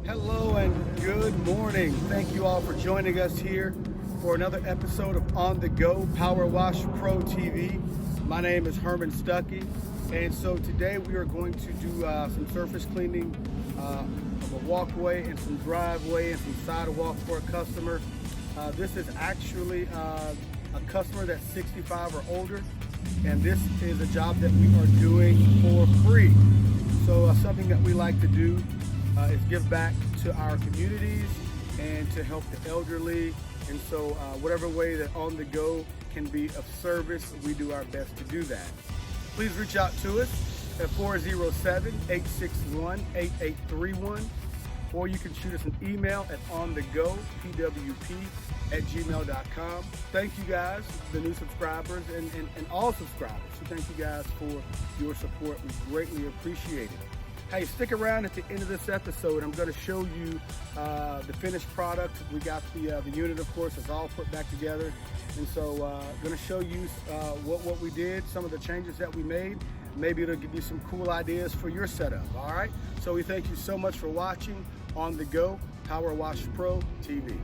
Hello and good morning. Thank you all for joining us here for another episode of On the Go Power Wash Pro TV. My name is Herman Stuckey, and so today we are going to do some surface cleaning of a walkway and some driveway and some sidewalk for a customer. This is actually a customer that's 65 or older, and this is a job that we are doing for free. So something that we like to do is give back to our communities and to help the elderly. And so whatever way that On the Go can be of service, we do our best to do that. Please reach out to us at 407-861-8831, or you can shoot us an email at onthegopwp@gmail.com. Thank you guys, the new subscribers and all subscribers. So thank you guys for your support. We greatly appreciate it. Hey, stick around at the end of this episode. I'm going to show you the finished product. We got the unit, of course, it's all put back together. And so going to show you what we did, some of the changes that we made. Maybe it'll give you some cool ideas for your setup, all right? So we thank you so much for watching On the Go Power Wash Pro TV.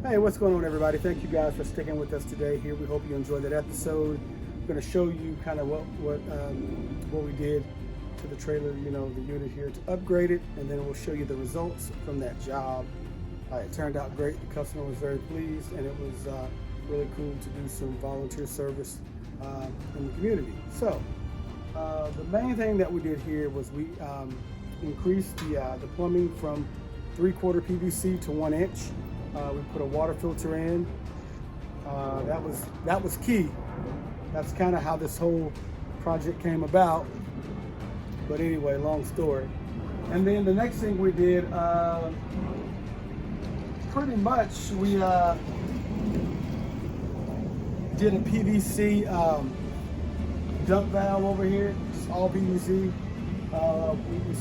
Hey, what's going on, everybody? Thank you guys for sticking with us today here. We hope you enjoyed that episode. I'm going to show you kind of what we did to the trailer, the unit here to upgrade it, and then we'll show you the results from that job. It turned out great. The customer was very pleased, and it was really cool to do some volunteer service in the community. So the main thing that we did here was we increased the plumbing from 3/4 PVC to 1 inch. We put a water filter in. That was key. That's kind of how this whole project came about. But anyway, long story. And then the next thing we did, pretty much we did a PVC dump valve over here. It's all PVC.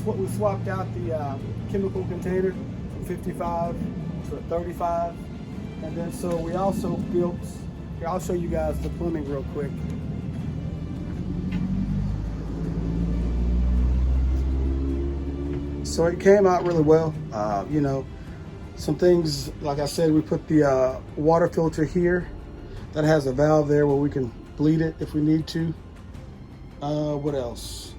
We swapped out the chemical container from 55 to a 35, and then so we also built, here, I'll show you guys the plumbing real quick. So it came out really well. Some things, like I said, we put the water filter here that has a valve there where we can bleed it if we need to. What else?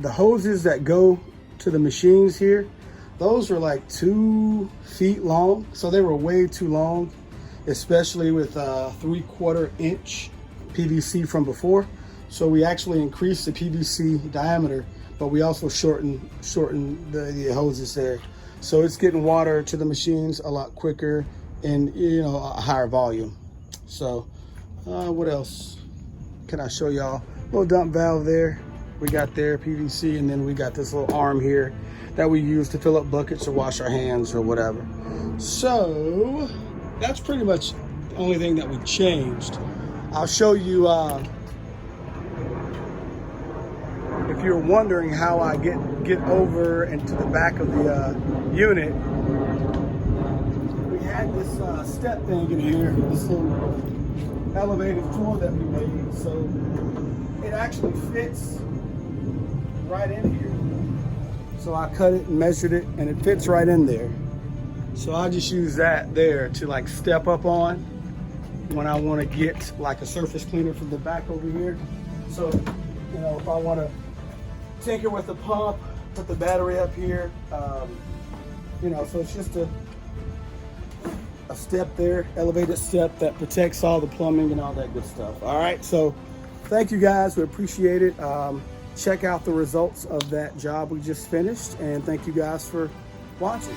The hoses that go to the machines here, those were like 2 feet long, so they were way too long, especially with 3/4 inch PVC from before. So we actually increased the PVC diameter, but we also shortened the hoses there. So it's getting water to the machines a lot quicker and a higher volume. So what else can I show y'all? Little dump valve there. We got there PVC, and then we got this little arm here that we use to fill up buckets or wash our hands or whatever. So that's pretty much the only thing that we changed. I'll show you, if you're wondering how I get over into the back of the unit, we had this step thing in here, this little elevated floor that we made. So it actually fits right in here. So I cut it and measured it, and it fits right in there. So I just use that there to like step up on when I want to get like a surface cleaner from the back over here. So, if I want to tinker with the pump, put the battery up here, so it's just a step there, elevated step that protects all the plumbing and all that good stuff. All right, so thank you guys, we appreciate it. Check out the results of that job we just finished, and thank you guys for watching.